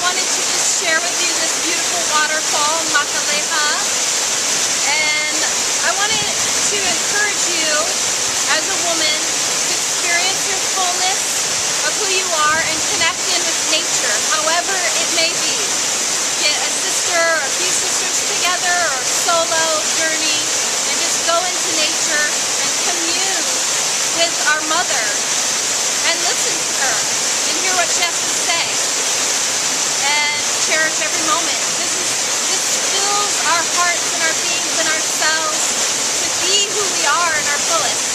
wanted to just share with you this beautiful waterfall, Makaleha. And I wanted to encourage you as a woman to experience your fullness of who you are and connect in with nature, however it may be. Get a sister or a few sisters together or solo journey and just go into nature and commune with our mother and listen to her and hear what she has to say and cherish every moment. This fills our hearts and our beings and ourselves to be who we are in our fullest.